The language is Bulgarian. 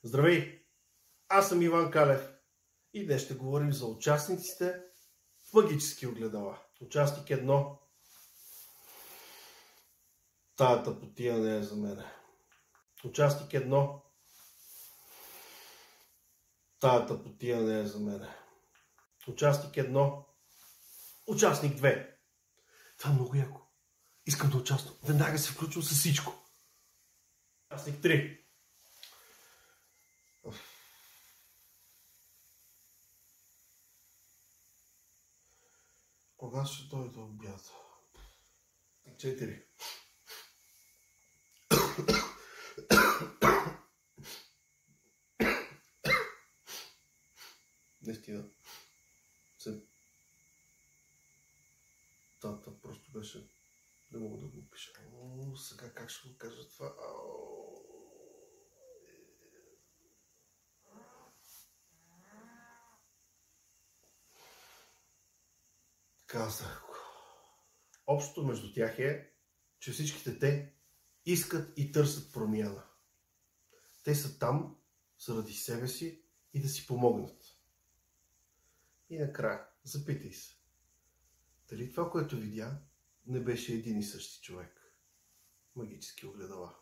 Здравей! Аз съм Иван Калев и днес ще говорим за участниците в магически огледала. Участник 1. Тая потия не е за мене. Участник 1. Тая потия не е за мене. Участник 1. Участник 2. Това е много яко. Искам да участвам. Веднага се включвам с всичко. Участник 3. Кога ще дойде обяд? 4. Наистина. Тата просто беше... Не мога да го опиша. Сега как ще го кажа това? Казах го. Общото между тях е, че всичките те искат и търсят промяна. Те са там заради себе си и да си помогнат. И накрая, запитай се. Дали това, което видя, не беше един и същи човек? Магически огледала.